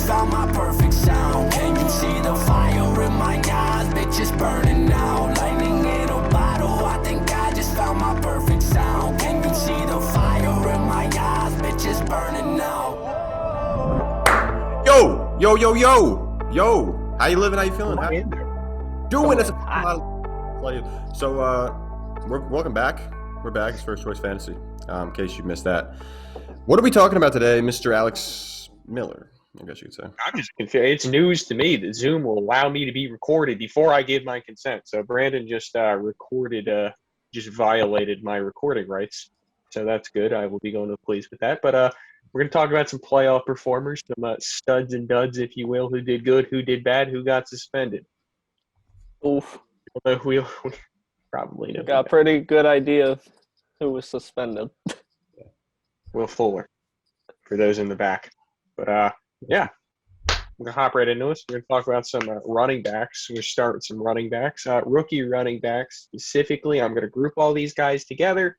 found my perfect sound. Can you see the fire in my eyes? Bitch, it's burning out. Lightning in a bottle. I think I just found my perfect sound. Can you see the fire in my eyes? Bitch, it's burning out. Yo. How you living? How you feeling? How you doing? We're welcome back. We're back. It's First Choice Fantasy. In case you missed that, what are we talking about today, Mr. Alex Miller? I guess you could say. I'm just confused. It's news to me that Zoom will allow me to be recorded before I give my consent. So Brandon just just violated my recording rights. So that's good. I will be going to the police with that. But we're going to talk about some playoff performers, some studs and duds, if you will, who did good, who did bad, who got suspended. Oof. We probably know. Got a pretty good idea of who was suspended. Will Fuller, for those in the back. But yeah, we're going to hop right into this. We're going to talk about some running backs. We're going to start with some running backs. Rookie running backs specifically. I'm going to group all these guys together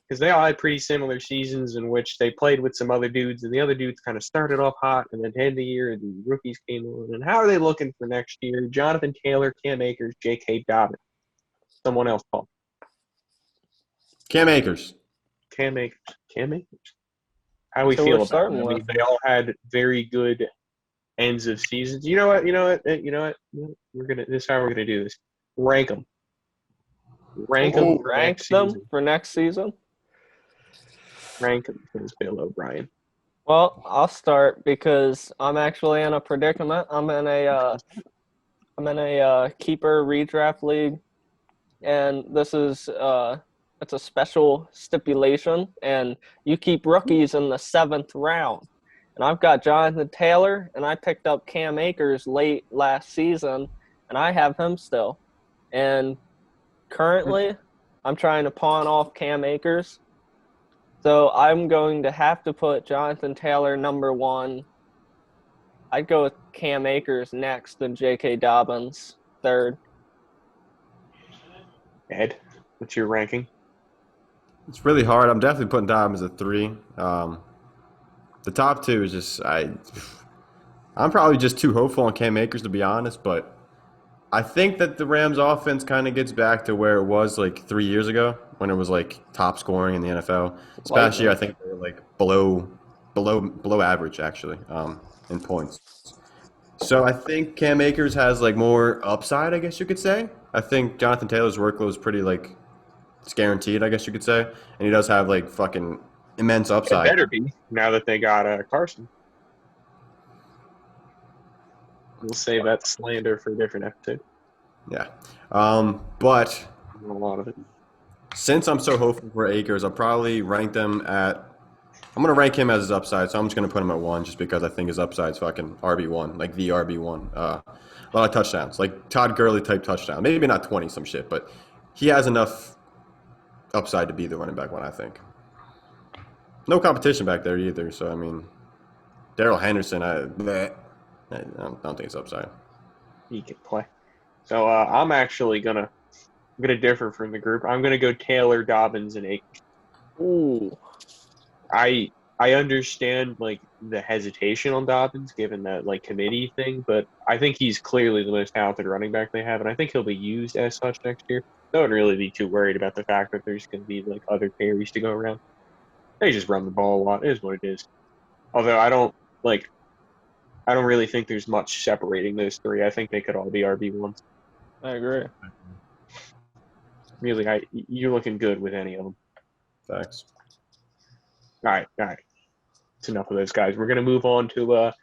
because they all had pretty similar seasons in which they played with some other dudes, and the other dudes kind of started off hot, and then at the end of the year, the rookies came on. And how are they looking for next year? Jonathan Taylor, Cam Akers, J.K. Dobbins. Someone else, Paul. Cam Akers. How we So feel we're about them? starting I mean, with- they all had very good ends of seasons. You know what? This is how we're gonna do this. Rank them. Rank them for Rank next them season. for next season. Rank them, says Bill O'Brien. Well, I'll start because I'm actually in a predicament. I'm in a keeper redraft league, and this is it's a special stipulation, and you keep rookies in the 7th round. And I've got Jonathan Taylor, and I picked up Cam Akers late last season, and I have him still. And currently, I'm trying to pawn off Cam Akers. So I'm going to have to put Jonathan Taylor number 1. I'd go with Cam Akers next, and J.K. Dobbins third. Ed, what's your ranking? It's really hard. I'm definitely putting Dobbins at 3. The top 2 is just I'm probably just too hopeful on Cam Akers, to be honest, but I think that the Rams offense kind of gets back to where it was like 3 years ago when it was like top scoring in the NFL. This past year, I think they were like below average actually in points. So I think Cam Akers has like more upside, I guess you could say. I think Jonathan Taylor's workload is pretty like it's guaranteed, I guess you could say, and he does have like fucking immense It upside. better be now that they got Carson. We'll save that slander for a different episode. Yeah, but A lot of it. since I'm so hopeful for Akers, I'll probably rank them at. I'm gonna rank him as his upside, so I'm just gonna put him at 1, just because I think his upside's fucking RB1, like the RB1. A lot of touchdowns, like Todd Gurley type touchdown. Maybe not 20 some shit, but he has enough upside to be the running back 1, I think. No competition back there either, so I mean, Darrell Henderson, I don't think it's upside. He can play. So I'm actually gonna differ from the group. I'm gonna go Taylor, Dobbins, and Akers. Ooh. I understand like the hesitation on Dobbins given that like committee thing, but I think he's clearly the most talented running back they have, and I think he'll be used as such next year. Don't really be too worried about the fact that there's going to be like other carries to go around. They just run the ball a lot. It is what it is. Although I don't really think there's much separating those 3. I think they could all be RB1s. I agree. Really, you're looking good with any of them. Thanks. All right. It's enough of those guys. We're going to move on to a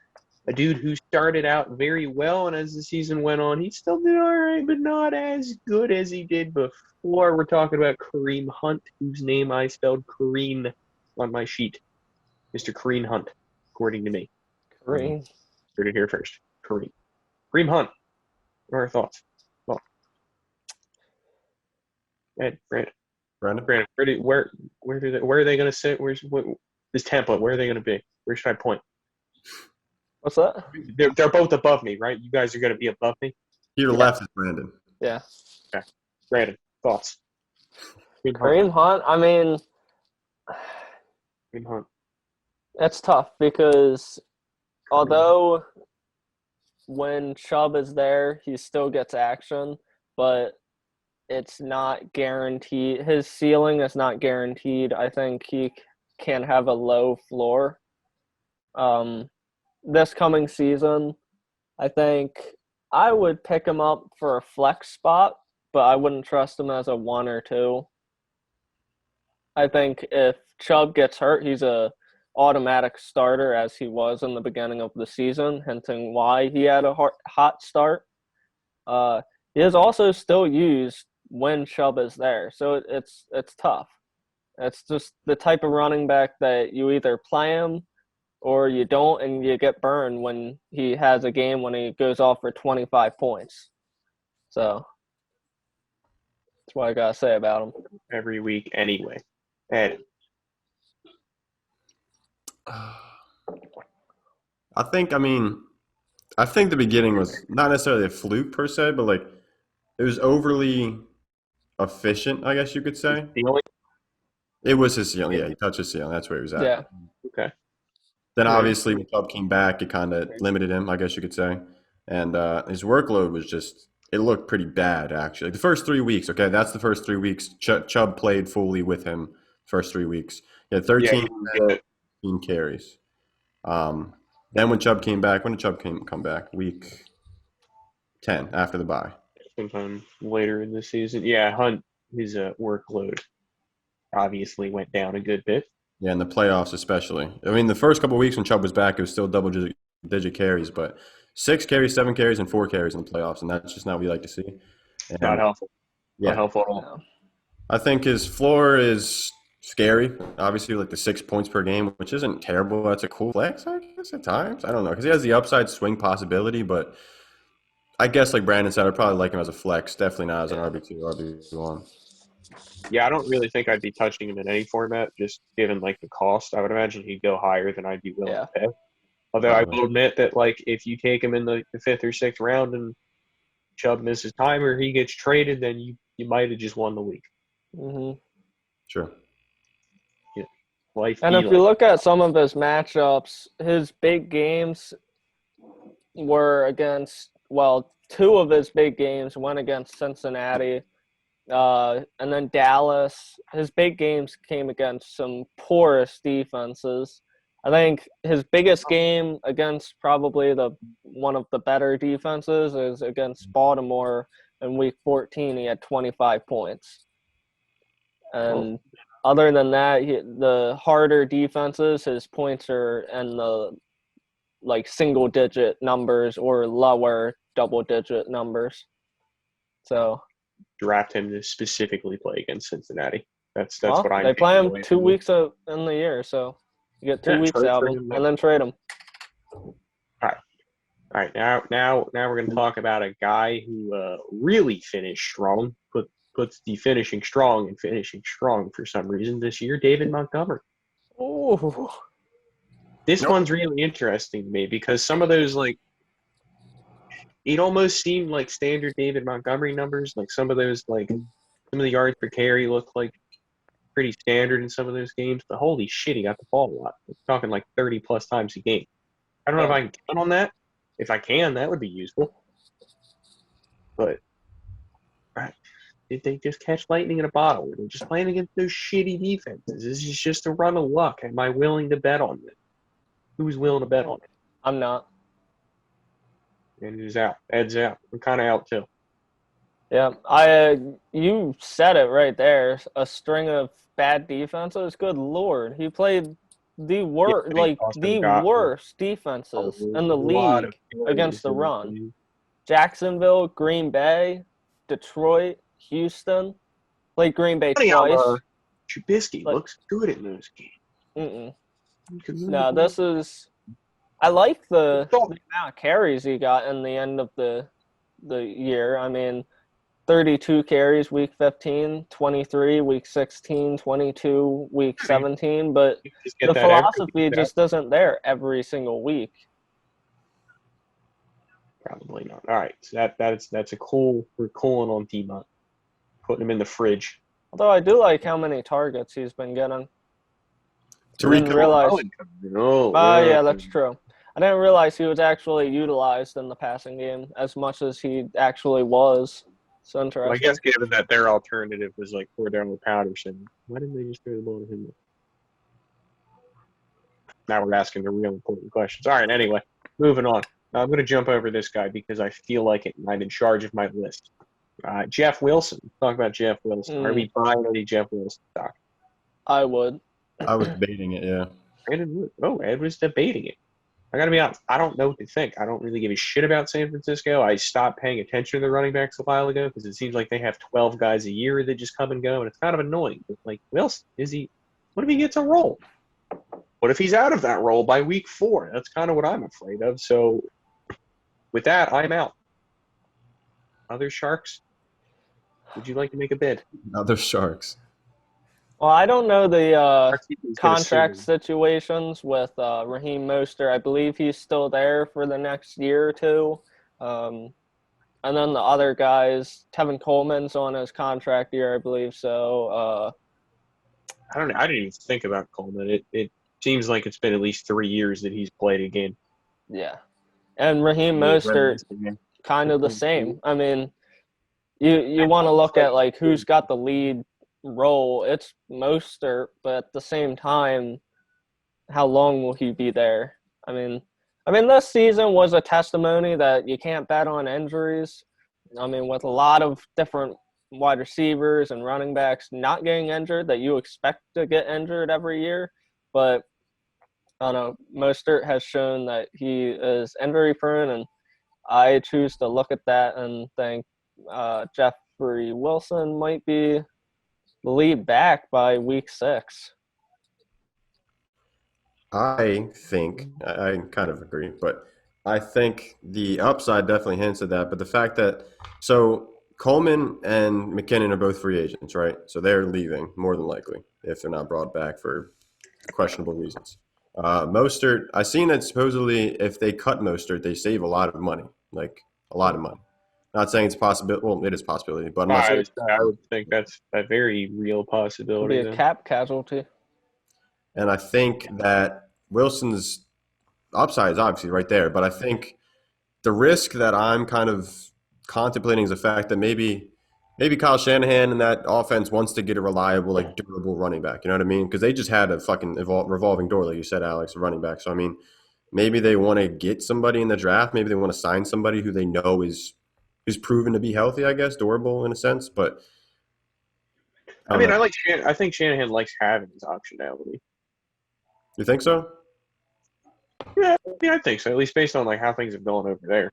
dude who started out very well, and as the season went on, he still did all right, but not as good as he did before. We're talking about Kareem Hunt, whose name I spelled Kareem on my sheet. Mr. Kareem Hunt, according to me. Kareem. Heard it here first. Kareem Hunt. What are our thoughts? Well, Ed, Brandon, where are they going to sit? This template? Where are they going to be? Where should I point? What's that? They're both above me, right? You guys are going to be above me. Here to left is Brandon. Yeah. Okay, Brandon, thoughts? Kareem Hunt, I mean, Kareem Hunt. that's tough because although when Chubb is there, he still gets action, but it's not guaranteed. His ceiling is not guaranteed. I think he can have a low floor. This coming season, I think I would pick him up for a flex spot, but I wouldn't trust him as a 1 or 2. I think if Chubb gets hurt, he's a automatic starter as he was in the beginning of the season, hinting why he had a hot start. He is also still used when Chubb is there, so it's tough. It's just the type of running back that you either play him or you don't, and you get burned when he has a game when he goes off for 25 points. So that's what I gotta say about him. Every week anyway. Ed. I think the beginning was not necessarily a fluke per se, but like it was overly efficient, I guess you could say. Ceiling? It was his ceiling. Yeah, he touched his ceiling. That's where he was at. Yeah. Okay. Then obviously when Chubb came back, it kind of limited him, I guess you could say. And his workload was just – it looked pretty bad, actually. The first 3 weeks, okay, that's the first 3 weeks. Chubb played fully with him first 3 weeks. He had 13 carries. Then when Chubb came back – when did Chubb come back? Week 10 after the bye. Sometime later in the season. Yeah, Hunt, his workload obviously went down a good bit. Yeah, in the playoffs especially. I mean, the first couple of weeks when Chubb was back, it was still double-digit carries, but 6 carries, 7 carries, and 4 carries in the playoffs, and that's just not what we like to see. And, Not helpful. Yeah. Not helpful at all. I think his floor is scary. Obviously, like the 6 points per game, which isn't terrible. That's a cool flex, I guess, at times. I don't know, because he has the upside swing possibility, but I guess like Brandon said, I'd probably like him as a flex, definitely not as an RB2 or RB1. Yeah, I don't really think I'd be touching him in any format, just given like the cost. I would imagine he'd go higher than I'd be willing to pay. Although I will admit that like if you take him in the 5th or 6th round and Chubb misses time or he gets traded, then you might have just won the week. Mm-hmm. Sure. Yeah. And if you look at some of his matchups, his big games were against – well, 2 of his big games went against Cincinnati. And then Dallas, his big games came against some porous defenses. I think his biggest game against probably one of the better defenses is against Baltimore in Week 14. He had 25 points. And other than that, the harder defenses, his points are in the like single-digit numbers or lower double-digit numbers. So draft him to specifically play against Cincinnati. That's what I'm. They play him 2 weeks in the year, so you get 2 weeks out of him and then trade him. All right. Now we're going to talk about a guy who really finished strong. Puts the finishing strong and finishing strong for some reason this year. David Montgomery. Ooh. This one's really interesting to me because some of those like. It almost seemed like standard David Montgomery numbers. Like some of those, like some of the yards per carry looked like pretty standard in some of those games. But holy shit, he got the ball a lot. We're talking like 30-plus times a game. I don't know if I can count on that. If I can, that would be useful. But, all right, did they just catch lightning in a bottle? They're just playing against those shitty defenses. This is just a run of luck. Am I willing to bet on it? Who's willing to bet on it? I'm not. And who's out? Ed's out. I'm kind of out too. Yeah, you said it right there. A string of bad defenses. Good Lord, he played the worst defenses in the league against the run. Jacksonville, Green Bay, Detroit, Houston. Played Green Bay twice. Trubisky looks good in those games. No, this is. I like the amount of carries he got in the end of the year. I mean, 32 carries week 15, 23 week 16, 22 week 17, but the philosophy just isn't there every single week. Probably not. All right, so that's a cool. We're cooling on D-Mont, putting him in the fridge. Although I do like how many targets he's been getting. Tariq realize. Yeah, Yeah, that's true. I didn't realize he was actually utilized in the passing game as much as he actually was. It's Well, I interesting. guess given that their alternative was like Cordell Patterson, why didn't they just throw the ball to him? Now we're asking the real important questions. All right, anyway, moving on. I'm going to jump over this guy because I feel like it, and I'm in charge of my list. Jeff Wilson. Talk about Jeff Wilson. Are we buying any Jeff Wilson stock? I would. I was debating it, yeah. Brandon Wood. Oh, Ed was debating it. I got to be honest. I don't know what to think. I don't really give a shit about San Francisco. I stopped paying attention to the running backs a while ago because it seems like they have 12 guys a year that just come and go, and it's kind of annoying. But like Wilson, what if he gets a role? What if he's out of that role by week 4? That's kind of what I'm afraid of. So with that, I'm out. Other Sharks? Would you like to make a bid? Other Sharks. Well, I don't know the Sharks is gonna contract sue. situations with Raheem Mostert. I believe he's still there for the next year or two. And then the other guys, Tevin Coleman's on his contract year, I believe. So I don't know. I didn't even think about Coleman. It seems like it's been at least 3 years that he's played a game. yeah, and Raheem Yeah, Mostert kind of the same. I mean, you want to look at like who's got the lead role. It's Mostert, but at the same time, how long will he be there? I mean, this season was a testimony that you can't bet on injuries. I mean, with a lot of different wide receivers and running backs not getting injured, that you expect to get injured every year, but I don't know. Mostert has shown that he is injury prone, and I choose to look at that and think Jeffrey Wilson might be the lead back by week 6. I think I kind of agree, but I think the upside definitely hints at that. But the fact that Coleman and McKinnon are both free agents, right? So they're leaving more than likely if they're not brought back for questionable reasons. Mostert, I seen that supposedly if they cut Mostert, they save a lot of money, like a lot of money. Not saying it's a possibility. Well, it is a possibility, but I'm not saying. I would think that's a very real It'll possibility. be a then. cap casualty. And I think that Wilson's upside is obviously right there, but I think the risk that I'm kind of contemplating is the fact that maybe Kyle Shanahan and that offense wants to get a reliable, like durable running back. You know what I mean? Because they just had a fucking revolving door, like you said, Alex, a running back. So I mean, maybe they want to get somebody in the draft. Maybe they want to sign somebody who they know is proven to be healthy, I guess, durable in a sense. But I mean, I think Shanahan likes having his optionality. You think so? Yeah, I think so. At least based on like how things have gone over there.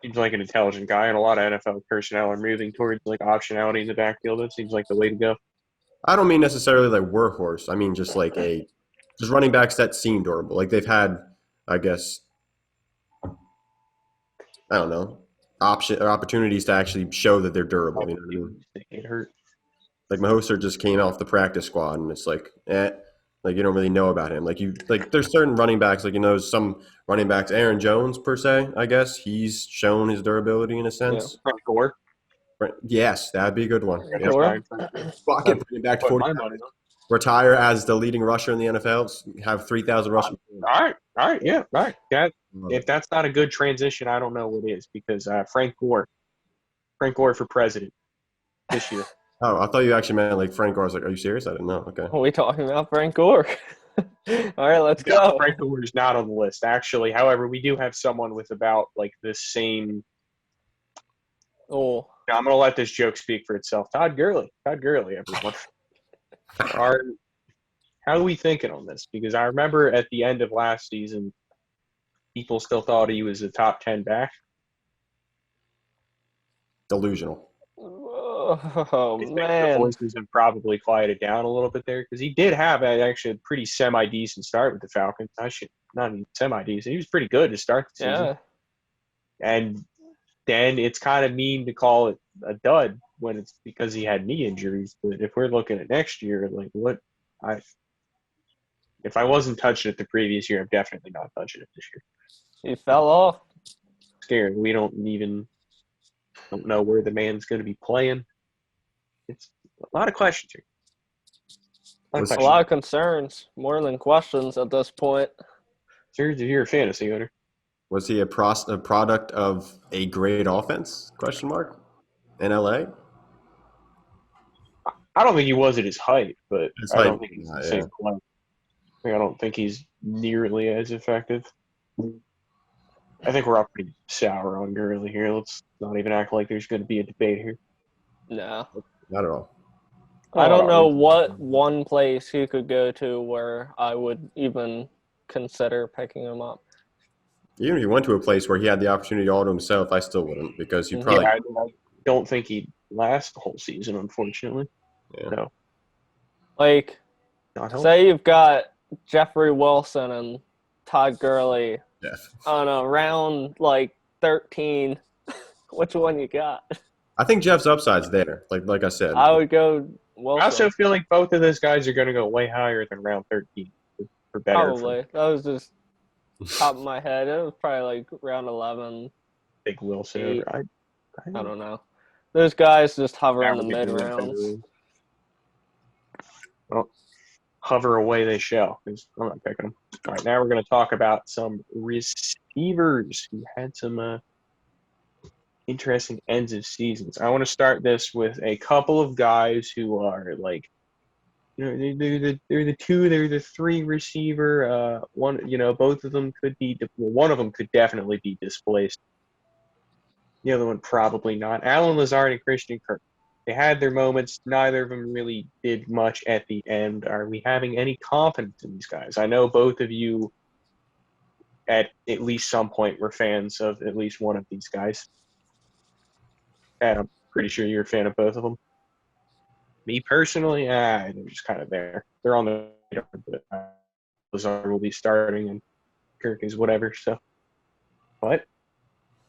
Seems like an intelligent guy, and a lot of NFL personnel are moving towards like optionality in the backfield. It seems like the way to go. I don't mean necessarily like workhorse. I mean just like just running backs that seem durable. Like they've had, I guess, I don't know, opportunities to actually show that they're durable. You know what I mean? It hurt. Like Mostert just came off the practice squad, and it's like, like you don't really know about him. Like there's certain running backs, like some running backs, Aaron Jones per se, I guess he's shown his durability in a sense. Frank Gore. Yes, that'd be a good one. Yeah, Yeah. Gore. Fuck it, bring it back to Put 40. my money on. Retire as the leading rusher in the NFL. Have 3,000 rushing. All right, yeah, all right. If that's not a good transition, I don't know what is, because Frank Gore for president this year. Oh, I thought you actually meant like Frank Gore. I was like, are you serious? I didn't know. Okay. Are we talking about Frank Gore? All right, let's go. Frank Gore is not on the list, actually. However, we do have someone with about like the same. Oh, Now, I'm going to let this joke speak for itself. Todd Gurley, everyone. How are we thinking on this? Because I remember at the end of last season, people still thought he was a top 10 back. Delusional. oh The man. voices have probably quieted down a little bit there, because he did have actually a pretty semi-decent start with the Falcons. Not even semi-decent. He was pretty good to start the season. Yeah. And then it's kind of mean to call it a dud when it's because he had knee injuries. But if we're looking at next year, like if I wasn't touching it the previous year, I'm definitely not touching it this year. He fell off. Scared. We don't know where the man's going to be playing. It's a lot of questions here. Was- A lot of concerns, more than questions at this point. Seriously, you're a fantasy owner. Was he a product of a great offense? Question mark. In LA. I don't think he was at his height, but His I don't height, think he's the yeah. same player. I don't think he's nearly as effective. I think we're all pretty sour on Gurley here. Let's not even act like there's going to be a debate here. No. Not at all. I don't know Oh, what one place he could go to where I would even consider picking him up. Even if he went to a place where he had the opportunity all to himself, I still wouldn't because he Mhm. probably. Yeah, I don't think he'd last the whole season, unfortunately. Yeah. No, Like, not helpful. say you've got Jeffrey Wilson and Todd Gurley Jeff. on a round like 13. Which one you got? I think Jeff's upside's there. Like I said. I would go Wilson. I also feel like both of those guys are going to go way higher than round 13 for better. Probably. That was just top of my head. It was probably like round 11. Big Wilson. Eight. I I don't know. Those guys just hover in the Average mid in rounds. Well, hover away they shall, because I'm not picking them. All right, now we're going to talk about some receivers who had some interesting ends of seasons. I want to start this with a couple of guys who are like, they're the three receiver. Both of them could be. One of them could definitely be displaced. The other one probably not. Alan Lazard and Christian Kirk. They had their moments. Neither of them really did much at the end. Are we having any confidence in these guys? I know both of you at least some point were fans of at least one of these guys. And I'm pretty sure you're a fan of both of them. Me personally, they're just kind of there. They're on the radar, but Lazard will be starting and Kirk is whatever. So, but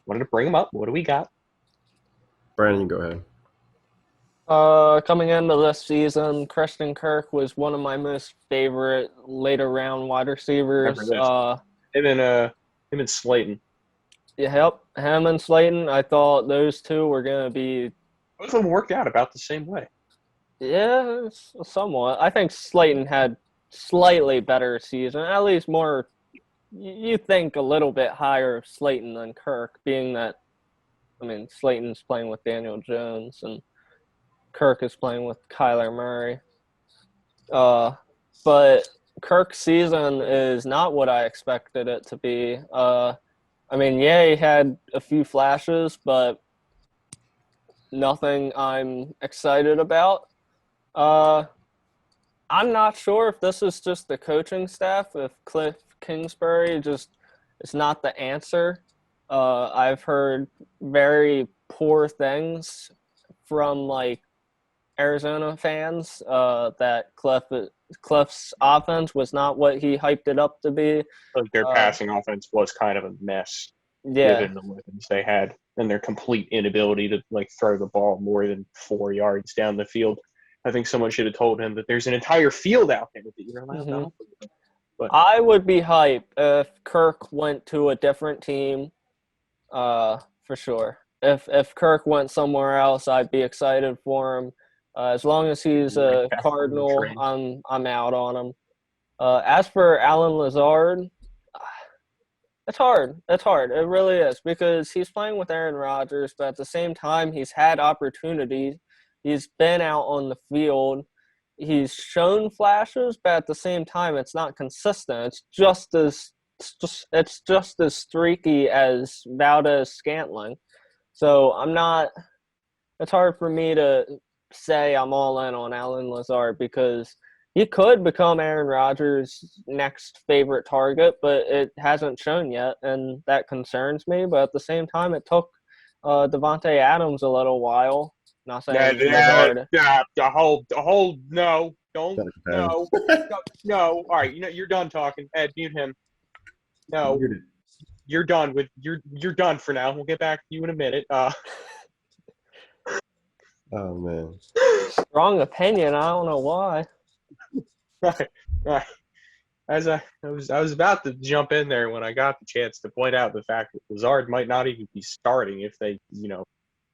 wanted to bring them up. What do we got? Brandon, you go ahead. Coming into this season, Christian Kirk was one of my most favorite later round wide receivers. Remember this. Him and Slayton. Yep, him and Slayton. I thought those two were going to be. Both of them worked out about the same way. Yeah, somewhat. I think Slayton had slightly better season, at least more. You think a little bit higher of Slayton than Kirk, being that, I mean, Slayton's playing with Daniel Jones and Kirk is playing with Kyler Murray. But Kirk's season is not what I expected it to be. I mean, yeah, he had a few flashes, but nothing I'm excited about. I'm not sure if this is just the coaching staff, if Cliff Kingsbury just is not the answer. I've heard very poor things from like Arizona fans that Cliff's offense was not what he hyped it up to be. Like their passing offense was kind of a mess, Yeah, given the weapons they had and their complete inability to like throw the ball more than 4 yards down the field. I think someone should have told him that there's an entire field out there that you're allowed to operate. But I would be hyped if Kirk went to a different team, for sure. If Kirk went somewhere else, I'd be excited for him. As long as he's a Cardinal, I'm out on him. As for Alan Lazard, it's hard. It's hard. It really is because he's playing with Aaron Rodgers, but at the same time, he's had opportunities. He's been out on the field. He's shown flashes, but at the same time, it's not consistent. It's just as streaky as Valdez-Scantling. So I'm not. It's hard for me to say I'm all in on Alan Lazard because he could become Aaron Rodgers' next favorite target, but it hasn't shown yet, and that concerns me. But at the same time, it took Devontae Adams a little while. Not saying Lazard. No, don't, no. All right, you're done talking. Ed, mute him. No, you're done with you're done for now. We'll get back to you in a minute. Oh man. Strong opinion. I don't know why. Right. As I was about to jump in there when I got the chance to point out the fact that Lazard might not even be starting if they,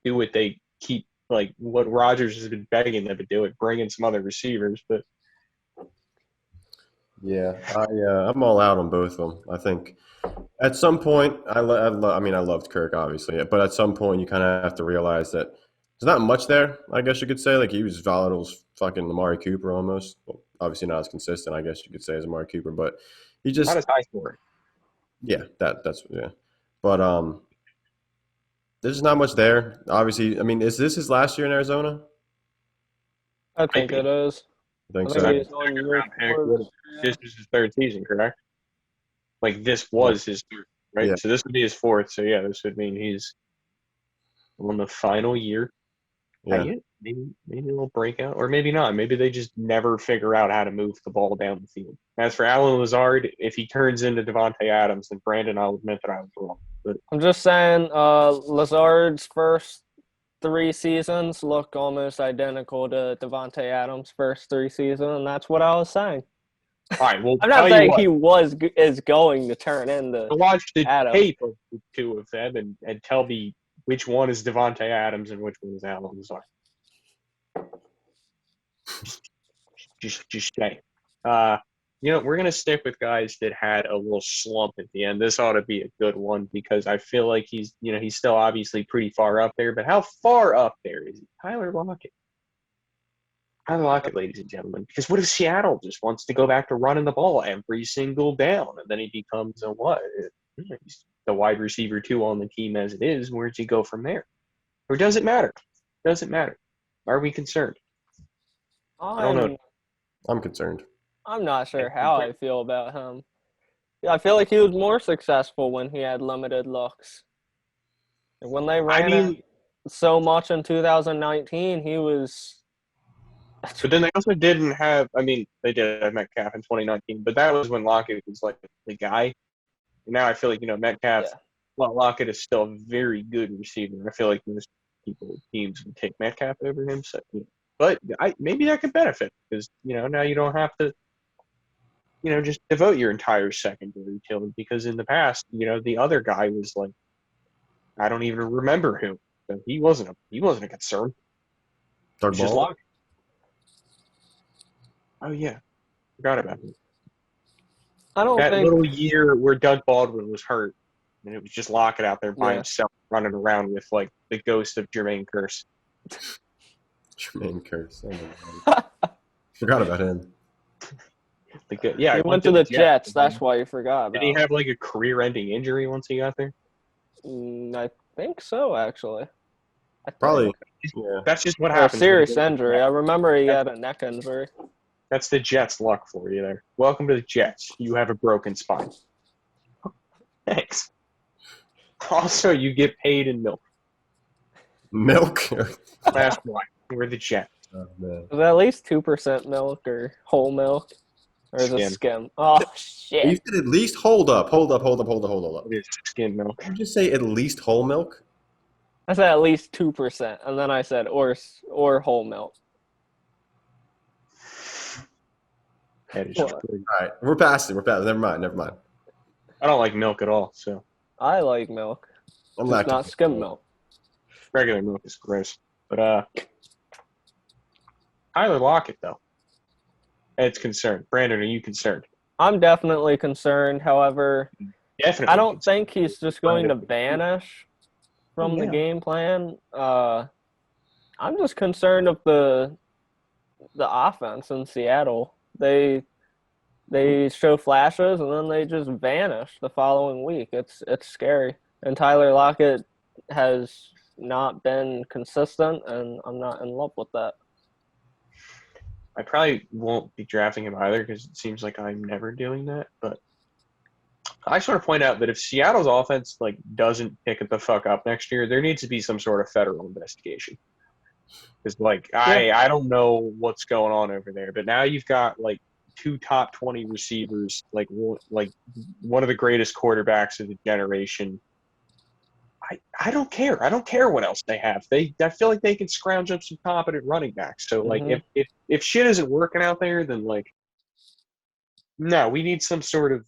do what they keep like what Rodgers has been begging them to do, it bring in some other receivers. But Yeah, I'm all out on both of them. I think at some point, I mean, I loved Kirk, obviously, but at some point, you kind of have to realize that there's not much there. I guess you could say like he was volatile as fucking Amari Cooper almost. Well, obviously not as consistent, I guess you could say, as Amari Cooper, but he Not just as high scoring. yeah, that's yeah. But there's just not much there. Obviously, I mean, is this his last year in Arizona? I Might think be. it is. I I think think so. he's on year Round pick. 4 this year. This is his third season, correct? Like this Yeah, was his third, right? yeah, So this would be his fourth. So yeah, this would mean he's on the final year. yeah. Yeah, maybe a little breakout, or maybe not. Maybe they just never figure out how to move the ball down the field. As for Alan Lazard, if he turns into Devontae Adams, then Brandon, I'll admit that I was wrong. But I'm just saying, Lazard's first 3 seasons look almost identical to Devonte Adams' first 3 seasons, and that's what I was saying. all right, well, I'm tell not you saying what. he is going to turn into I watched the Adam. tape of the two of them and tell me which one is Devontae Adams and which one is Alan Lazard. Just say. We're gonna stick with guys that had a little slump at the end. This ought to be a good one because I feel like he's still obviously pretty far up there, but how far up there is he? Tyler Lockett. Tyler Lockett, ladies and gentlemen. Because what if Seattle just wants to go back to running the ball every single down, and then he becomes a what? He's the wide receiver 2 on the team as it is. Where does he go from there? Or does it matter? Doesn't matter. Are we concerned? I don't know. I'm concerned. I'm not sure how I feel about him. Yeah, I feel like he was more successful when he had limited looks. And when they ran it so much in 2019, he was. But then they also didn't have. I mean, they did have Metcalf in 2019, but that was when Lockett was like the guy. And now I feel like Metcalf. Yeah. Well, Lockett is still a very good receiver. I feel like most teams would take Metcalf over him. So, but maybe that could benefit because now you don't have to just devote your entire secondary to him because in the past the other guy was like I don't even remember who. So he wasn't a concern. Doug It's just Ball. Lockett. Oh yeah, forgot about him. I don't That think. little year where Doug Baldwin was hurt, and it was just Lockett out there by Yeah. himself, running around with like the ghost of Jermaine Kearse. Jermaine Curse. Oh my God. Forgot about him. Yeah, He went to the Jets. That's why you forgot Did about he him. have like a career-ending injury once he got there? I think so, actually. Probably. Yeah. That's just what Or a happens. serious injury. I remember he had a neck injury. That's the Jets' luck for you there. Welcome to the Jets. You have a broken spine. Thanks. Also, you get paid in milk. Milk. That's why. We're the Jets. Oh, man. Is it at least 2% milk or whole milk? Or is it Skim. skim? Oh, You shit. said at least hold up. It is skim milk. Did you just say at least whole milk? I said at least 2%, and then I said or whole milk. That is What? true. All right, we're past it. Never mind. I don't like milk at all, so I like milk. I'm Just not lactose skim intolerant. milk. regular milk is gross. But Tyler Lockett, though, it's concerned. Brandon, are you concerned? I'm definitely concerned. However, Definitely. I don't think he's just going to vanish from the Yeah. game plan. I'm just concerned of the offense in Seattle. They show flashes and then they just vanish the following week. It's scary. And Tyler Lockett has not been consistent, and I'm not in love with that. I probably won't be drafting him either because it seems like I'm never doing that. But I sort of point out that if Seattle's offense doesn't pick it the fuck up next year, there needs to be some sort of federal investigation. Because I don't know what's going on over there, but now you've got two top 20 receivers, one of the greatest quarterbacks of the generation. I don't care. I don't care what else they have. I feel like they can scrounge up some competent running backs. So if shit isn't working out there, then no, we need someone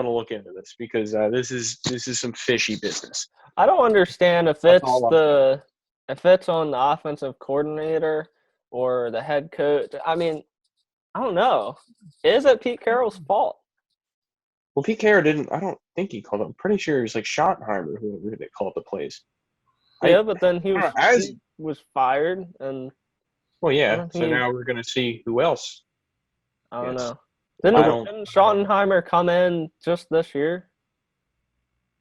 to look into this because this is some fishy business. I don't understand if That's it's all I'm if it's on the offensive coordinator or the head coach. I mean, I don't know. Is it Pete Carroll's fault? Well, Pete Carroll didn't. I don't think he called it. I'm pretty sure it was like Schottenheimer who they called the plays. Yeah, but then he I don't know, was fired, and well, I yeah. don't So think now we're gonna see who else. I don't Yes. know. I Didn't, don't- didn't Schottenheimer come in just this year?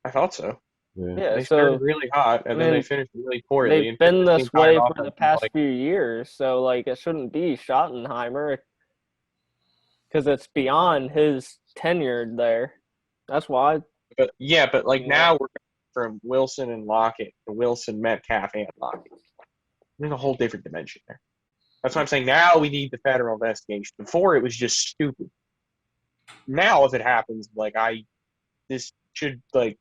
I thought so. Yeah. Yeah, They so started really hot and I then they mean, finished really poorly. they've and been finished the this entire way for offense the past like, few years, so like it shouldn't be Schottenheimer because it's beyond his tenure there. That's why. But yeah, but like Yeah. now we're from Wilson and Lockett to Wilson, Metcalf, and Lockett. There's a whole different dimension there. That's what I'm saying. Now we need the federal investigation. Before it was just stupid. Now if it happens, like this should like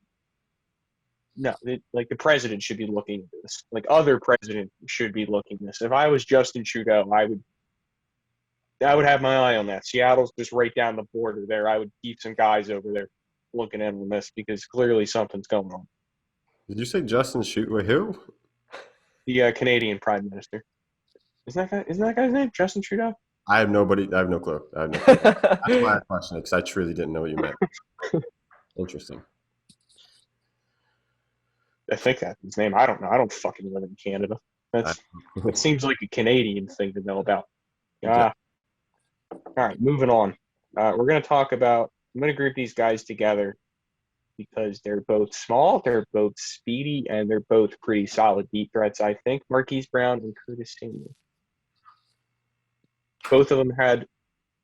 no, like the president should be looking at this. Like other presidents should be looking at this. If I was Justin Trudeau, I would have my eye on that. Seattle's just right down the border there. I would keep some guys over there looking at this because clearly something's going on. Did you say Justin Shoot? Wait, who? The Canadian Prime Minister. Isn't that guy's name? Justin Trudeau? I have no clue. That's why I questioned it, because I truly didn't know what you meant. Interesting. I think that's his name. I don't know. I don't fucking live in Canada. It seems like a Canadian thing to know about. All right, moving on. We're going to talk about – I'm going to group these guys together because they're both small, they're both speedy, and they're both pretty solid deep threats, I think. Marquise Brown and Curtis Samuel. Both of them had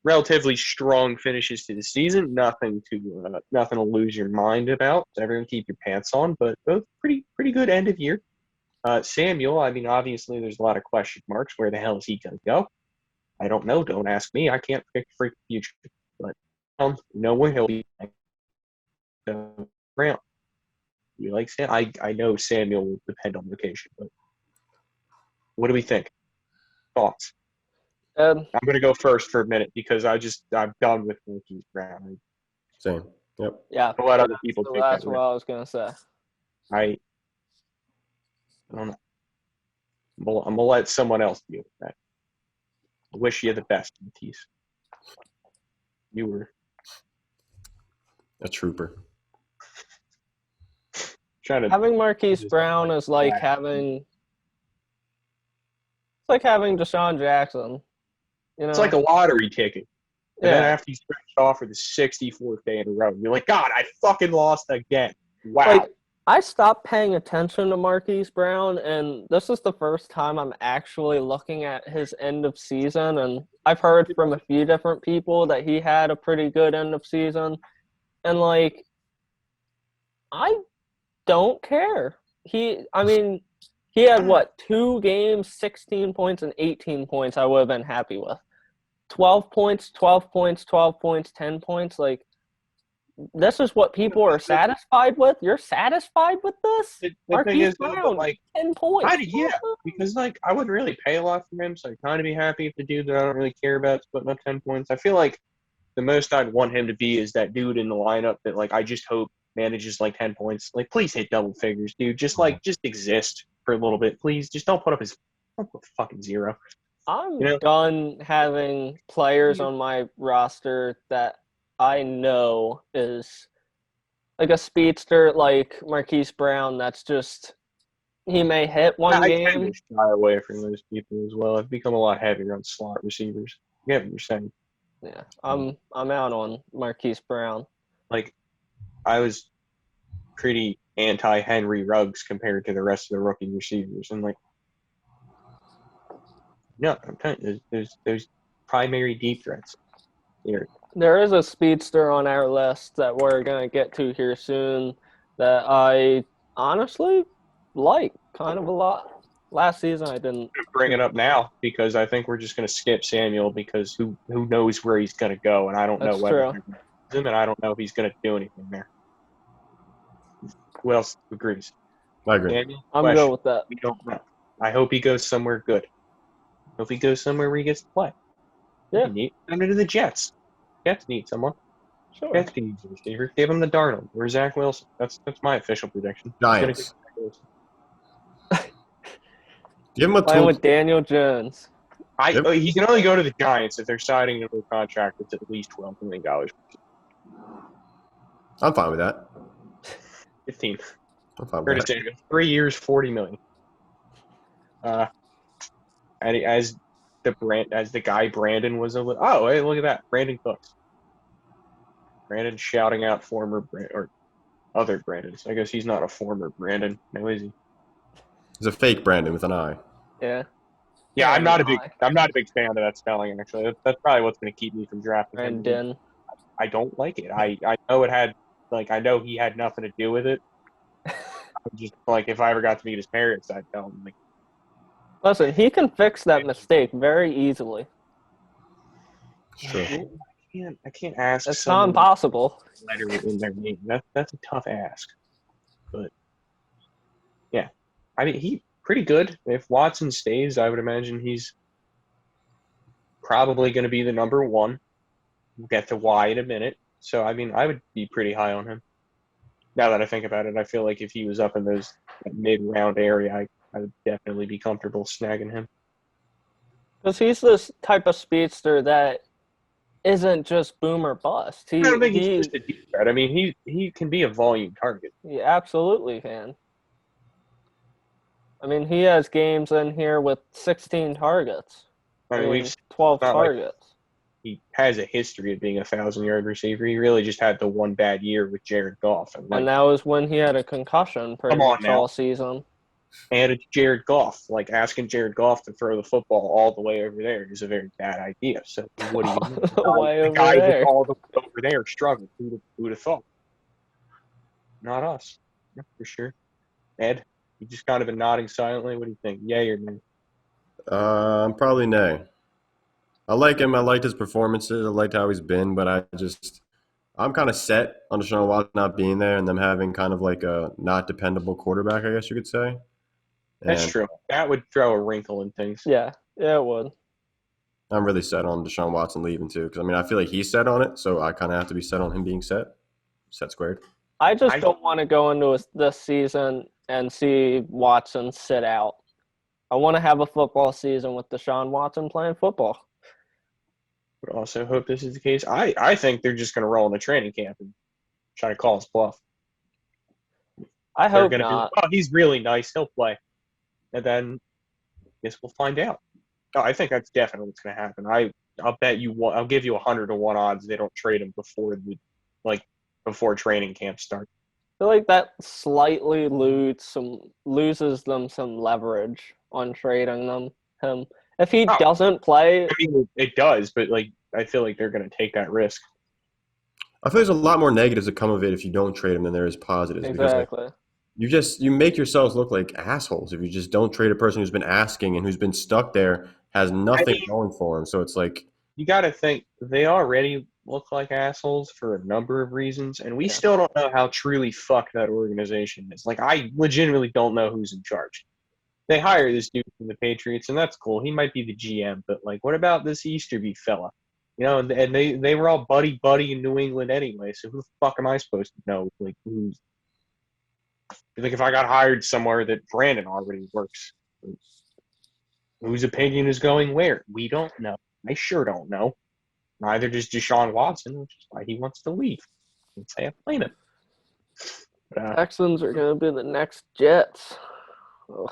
relatively strong finishes to the season. Nothing to lose your mind about. Everyone keep your pants on, but both pretty good end of year. Samuel, I mean, obviously there's a lot of question marks. Where the hell is he going to go? I don't know. Don't ask me. I can't predict the freaking future. But know where he'll be. Brown. You like Sam? I know Samuel will depend on location, but what do we think? Thoughts? I'm going to go first for a minute because I'm done with Marquise Brown. Same. Yep. Yeah. I'll let other people take That's that. what I was gonna say. I don't know. I'm gonna let someone else deal with that. I wish you the best, Matisse. You were A trooper. trying to Having Marquise Brown is like having Deshaun Jackson. You know, It's like a lottery ticket. And then yeah. after you scratch off for the 64th day in a row, you're like, God, I fucking lost again. Wow. Like, I stopped paying attention to Marquise Brown, and this is the first time I'm actually looking at his end of season. And I've heard from a few different people that he had a pretty good end of season. And, like, I don't care. He had, 2 games, 16 points, and 18 points I would have been happy with. 12 points, 12 points, 12 points, 10 points. Like, this is what people are satisfied with? You're satisfied with this? the thing Marquise is, though, Brown, like, 10 points. yeah, because like I wouldn't really pay a lot for him, so I'd kind of be happy if the dude that I don't really care about is putting up 10 points. I feel like the most I'd want him to be is that dude in the lineup that like I just hope manages like 10 points. Like, please hit double figures, dude. Just exist for a little bit, please. Just don't put up fucking 0. I'm done having players on my roster that I know is like a speedster like Marquise Brown that's just he may hit one I game. tend to shy away from those people as well. I've become a lot heavier on slot receivers. You get what you're saying? Yeah, I'm out on Marquise Brown. Like, I was pretty anti-Henry Ruggs compared to the rest of the rookie receivers, and like, no, I'm telling you, there's primary deep threats here. There is a speedster on our list that we're gonna get to here soon that I honestly like kind of a lot. Last season I didn't Bring it up now because I think we're just going to skip Samuel because who knows where he's going to go, and I don't know That's whether true. him, and I don't know if he's going to do anything there. Who else agrees? I agree. Daniel, I'm question. good with that. We don't know. I hope he goes somewhere good. I hope he goes somewhere where he gets to play. Yeah. Send him to the Jets. Jets need someone. Sure. Jets need a receiver. Give him the Darnold or Zach Wilson. That's my official prediction. Giants. Give him a Playing tool. with Daniel Jones. Yep. He can only go to the Giants if they're signing a new contract that's at least $12 million. I'm fine with that. 15. I'm fine with Curtis that. Samuel, 3 years, $40 million. And as the guy Brandon was a little. Oh, hey, look at that, Brandon Cooks. Brandon shouting out or other Brandons. I guess he's not a former Brandon. No, is he? He's a fake Brandon with an eye. Yeah. Yeah, I'm not a big. Lie. I'm not a big fan of that spelling. Actually, that's probably what's going to keep me from drafting him. Brandon. I don't like it. I know it had I know he had nothing to do with it. I'm just if I ever got to meet his parents, I'd tell him Listen, he can fix that mistake very easily. Sure. I can't ask. It's not someone impossible. letter in their name. That's a tough ask. But yeah, I mean he pretty good. If Watson stays, I would imagine he's probably going to be the number one. We'll get to why in a minute. So I mean, I would be pretty high on him. Now that I think about it, I feel like if he was up in that mid-round area, I would definitely be comfortable snagging him. Because he's this type of speedster that isn't just boom or bust. I don't think he's just a deep threat. I mean, he can be a volume target. He absolutely can. I mean, he has games in here with 16 targets. I mean, 12 not targets. He has a history of being a 1,000-yard receiver. He really just had the one bad year with Jared Goff. And that was when he had a concussion pretty much all season. And it's Jared Goff. Asking Jared Goff to throw the football all the way over there is a very bad idea. So what do you do? The guy with all the way over there struggled. Who would have thought? Not us. Yeah, for sure. Ed, you just kind of been nodding silently. What do you think? Yay or nay? I'm probably nay. I like him. I liked his performances. I liked how he's been, but I'm kind of set on Deshaun Watson not being there and them having kind of like a not dependable quarterback, I guess you could say. That's true. That would throw a wrinkle in things. Yeah, it would. I'm really set on Deshaun Watson leaving too, because I mean I feel like he's set on it, so I kind of have to be set on him being set squared. I don't want to go into this season and see Watson sit out. I want to have a football season with Deshaun Watson playing football. Would also hope this is the case. I think they're just going to roll in the training camp and try to call his bluff. I hope not. He's really nice. He'll play. And then I guess we'll find out. No, I think that's definitely what's going to happen. I'll bet you. I'll give you 100-1 odds they don't trade him before training camp starts. I feel like that slightly loses them some leverage on trading him. If he doesn't play, I mean, it does, but I feel like they're going to take that risk. I feel there's a lot more negatives that come of it if you don't trade him than there is positives. Exactly. Because you make yourselves look like assholes if you just don't trade a person who's been asking and who's been stuck there, has nothing going for him. So it's like you got to think they already look like assholes for a number of reasons, and we still don't know how truly fucked that organization is. I legitimately don't know who's in charge. They hire this dude from the Patriots, and that's cool. He might be the GM, but what about this Easterby fella? And they were all buddy in New England anyway. So who the fuck am I supposed to know? Who's if I got hired somewhere that Brandon already works, whose opinion is going where? We don't know. I sure don't know. Neither does Deshaun Watson, which is why he wants to leave. Let's say I blame him. Texans are going to be the next Jets. Ugh.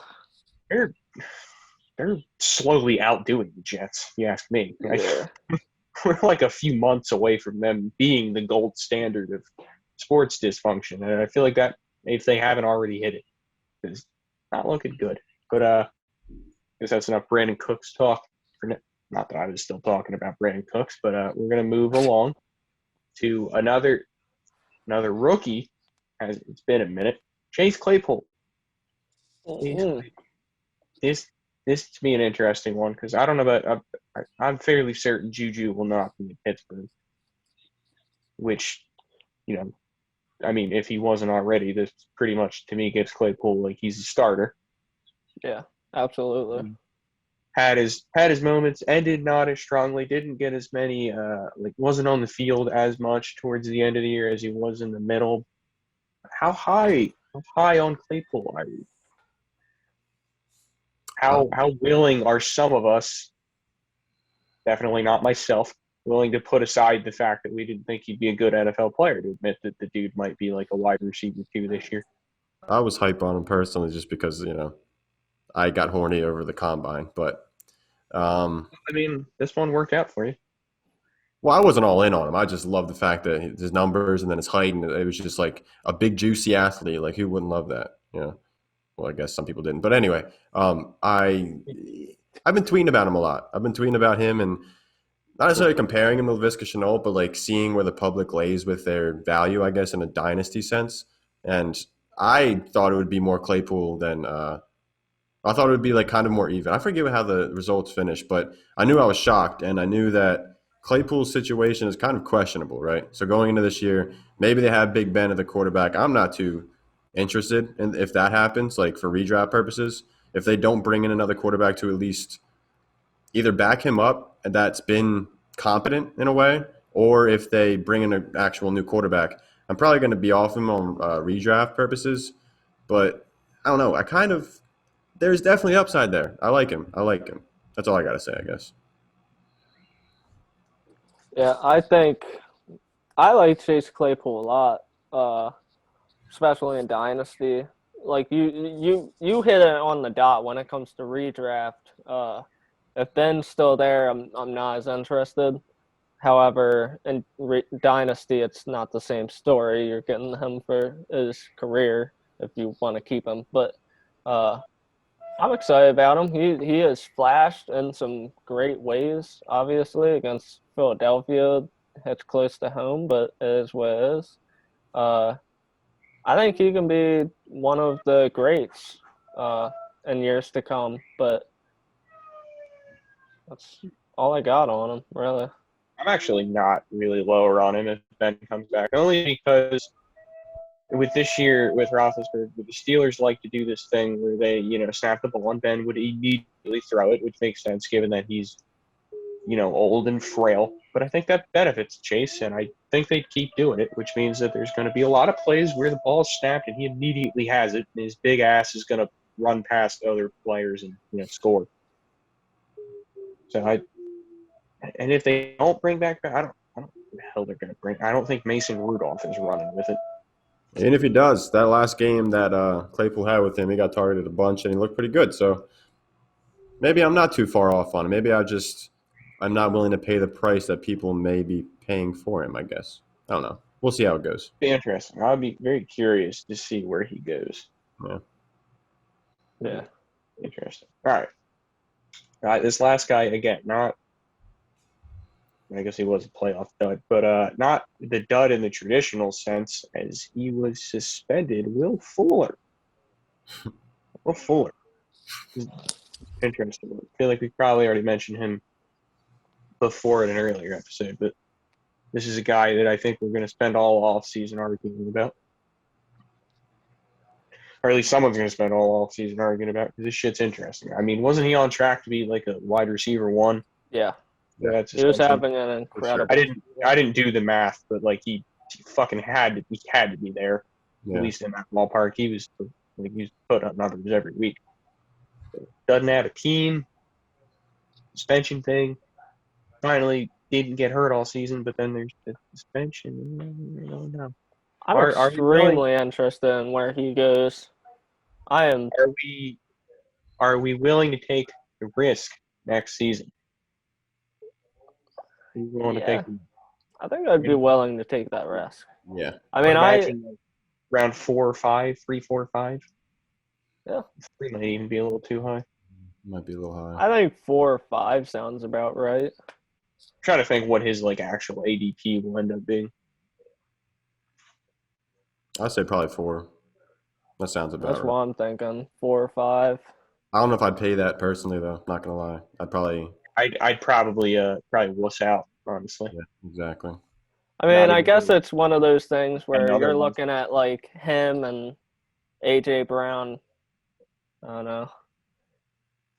They're slowly outdoing the Jets, if you ask me. Yeah. We're a few months away from them being the gold standard of sports dysfunction. And I feel like that, if they haven't already hit it, is not looking good. But I guess that's enough Brandon Cooks talk. Not that I was still talking about Brandon Cooks, but we're going to move along to another rookie. It's been a minute. Chase Claypool. Mm-hmm. This to me an interesting one because I don't know about I'm fairly certain Juju will not be in Pittsburgh, which I mean if he wasn't already, this pretty much to me gives Claypool he's a starter. Yeah, absolutely. Had his moments, ended not as strongly, didn't get as many wasn't on the field as much towards the end of the year as he was in the middle. How high on Claypool are you? How willing are some of us definitely not myself, willing to put aside the fact that we didn't think he'd be a good NFL player to admit that the dude might be like a wide receiver 2 this year. I was hype on him personally just because I got horny over the combine, but I mean, this one worked out for you. well, I wasn't all in on him. I just love the fact that his numbers and then his height, and it was just like a big juicy athlete. Like who wouldn't love that? Well, I guess some people didn't, but anyway, I've been tweeting about him a lot. I've been tweeting about him and not necessarily comparing him to Laviska Shenault, but like seeing where the public lays with their value, I guess, in a dynasty sense. And I thought it would be more Claypool than I thought it would be like kind of more even. I forget how the results finished, but I knew I was shocked, and I knew that Claypool's situation is kind of questionable, right? So going into this year, maybe they have Big Ben at the quarterback. I'm not too interested in if that happens, like for redraft purposes. If they don't bring in another quarterback to at least either back him up and that's been competent in a way, or if they bring in an actual new quarterback, I'm probably going to be off him on redraft purposes. But I don't know. There's definitely upside there. I like him. That's all I got to say, I guess. Yeah, I think I like Chase Claypool a lot, especially in Dynasty. Like you hit it on the dot when it comes to redraft. If Ben's still there, I'm not as interested. However, in Dynasty, it's not the same story. You're getting him for his career if you want to keep him. But I'm excited about him. He has flashed in some great ways, obviously, against Philadelphia. It's close to home, but it is what it is. I think he can be one of the greats in years to come, but that's all I got on him, really. I'm actually not really lower on him if Ben comes back, only because with this year with Roethlisberger, the Steelers like to do this thing where they, snap the ball and Ben would immediately throw it, which makes sense given that he's, old and frail. But I think that benefits Chase, and I think they'd keep doing it, which means that there's going to be a lot of plays where the ball's snapped and he immediately has it, and his big ass is going to run past other players and score. So and if they don't bring back, I don't know who the hell they're going to bring. I don't think Mason Rudolph is running with it. And if he does, that last game that Claypool had with him, he got targeted a bunch and he looked pretty good. So maybe I'm not too far off on him. Maybe I'm not willing to pay the price that people may be paying for him, I guess. I don't know. We'll see how it goes. Be interesting. I'll be very curious to see where he goes. Yeah. Interesting. All right. This last guy, again, I guess he was a playoff dud, but not the dud in the traditional sense, as he was suspended. Will Fuller. Will Fuller. Interesting. I feel like we probably already mentioned him before in an earlier episode, but this is a guy that I think we're going to spend all offseason arguing about. Or at least someone's going to spend all offseason arguing about, because this shit's interesting. I mean, wasn't he on track to be like a wide receiver 1? Yeah. That's He was having an incredible. I didn't do the math, but like he fucking had to be there, at least in that ballpark. He was put up numbers every week. Doesn't have a team. Suspension thing. Finally didn't get hurt all season, but then there's the suspension. I don't know. I'm extremely interested in where he goes. I am. Are we willing to take the risk next season? I think I'd be willing to take that risk. Yeah. I mean, imagine round 4 or 5, 3, 4, 5. Yeah. 3 might even be a little too high. Might be a little high. I think 4 or 5 sounds about right. I'm trying to think what his actual ADP will end up being. I'd say probably 4. That sounds about That's right. what I'm thinking. 4 or 5. I don't know if I'd pay that personally, though. Not gonna lie. I'd probably wuss out, honestly. Yeah, exactly. I mean, I guess it's one of those things where Another you're one. looking at him and AJ Brown. I don't know.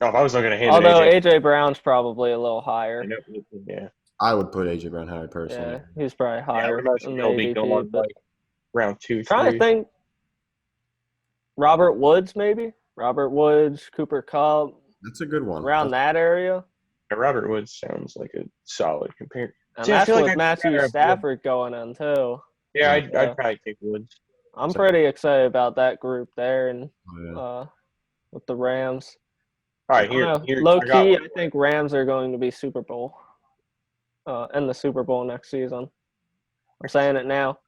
Oh, if I was looking at him, Although and AJ Brown's probably a little higher. yeah, I would put AJ Brown higher personally. Yeah, he's probably I higher would imagine in the he'll be ADP. going But round 2, 3. trying to think. Robert Woods, maybe? Robert Woods, Cooper Kupp, That's a good one. around that area. Robert Woods sounds like a solid compare. And See, I that's feel like with I'd Matthew rather have Stafford going in too. Yeah, Yeah. I'd probably take Woods. I'm So- pretty excited about that group there, and Yeah. with the Rams. All right, I don't know, here. low I got key, one. I think Rams are going to be Super Bowl. In the Super Bowl next season. I'm saying it now.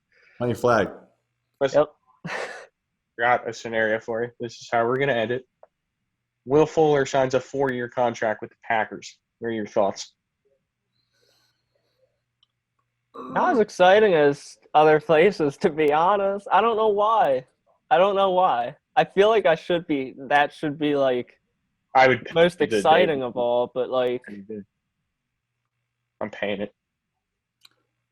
On your flag. Listen, Yep. got a scenario for you. This is how we're gonna end it. Will Fuller signs a 4-year contract with the Packers. What are your thoughts? Not as exciting as other places, to be honest. I don't know why. I feel like that should be like I would most pay the exciting day. of all, but like I'm paying it.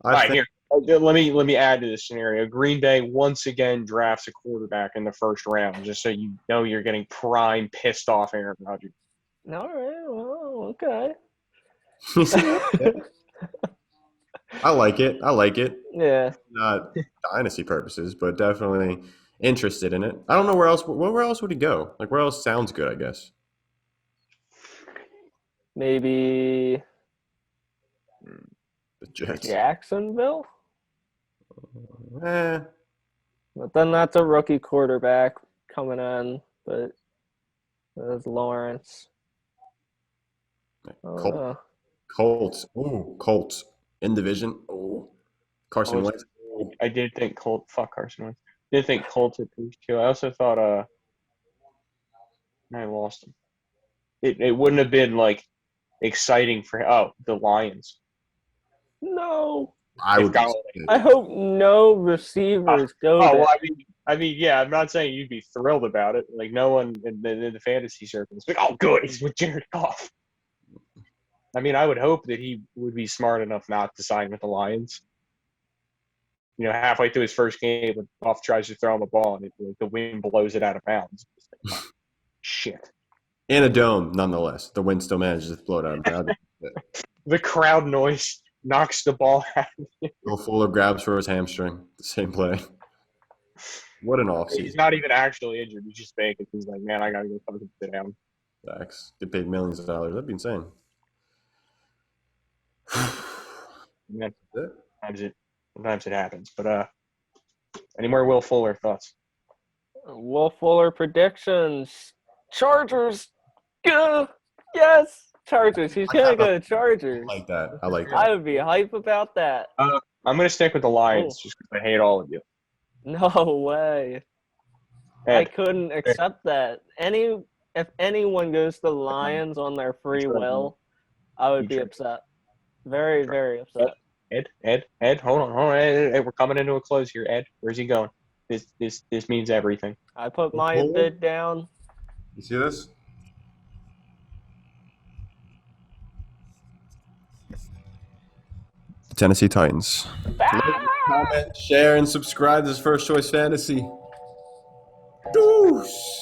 I All right, think here. Let me add to this scenario. Green Bay once again drafts a quarterback in the first round, just so you know you're getting prime pissed off Aaron Rodgers. all right, well, okay. I like it. Yeah. Not dynasty purposes, but definitely interested in it. I don't know where else. Where else would he go? Like where else sounds good? I guess. Maybe The Jets. Jacksonville? Eh, But then that's a rookie quarterback coming in, but there's Lawrence. I don't Col- know. Colts. Ooh, Colts in division. Ooh, Carson Colts. Wentz. Ooh. I did think fuck Carson Wentz. Did think Colts at first too. I also thought I lost him. It wouldn't have been like exciting for the Lions. No. I If would. Galladay- I hope no receivers go Oh there. well, I mean, yeah. I'm not saying you'd be thrilled about it. Like no one in the fantasy circles, like, oh, good, he's with Jared Goff. I mean, I would hope that he would be smart enough not to sign with the Lions. You know, halfway through his first game, when Goff tries to throw him a ball and the wind blows it out of bounds. It's like, oh, shit. In a dome, nonetheless. The wind still manages to blow it out of bounds. The crowd noise knocks the ball out. Will Fuller grabs for his hamstring. The same play. What an He's offseason. not even actually injured. He's just faking. He's like, man, I gotta go fucking sit down. Facts. Get paid millions of dollars. That'd be insane. And then That's it. sometimes it happens. But any more Will Fuller thoughts? Will Fuller predictions. Chargers. Gah! Yes. Chargers. He's going to go to Chargers. I like that. I like I that. would be hype about that. I'm gonna stick with the Lions just because I hate all of you. No way. I Ed, couldn't accept that. If anyone goes to the Lions on their free will, I would be upset. Very, very upset. Ed, hold on. Ed, we're coming into a close here. Ed, where's he going? This means everything. I put my bid down. You see this? Tennessee Titans. Like, comment, share, and subscribe. This is First Choice Fantasy. Deuce.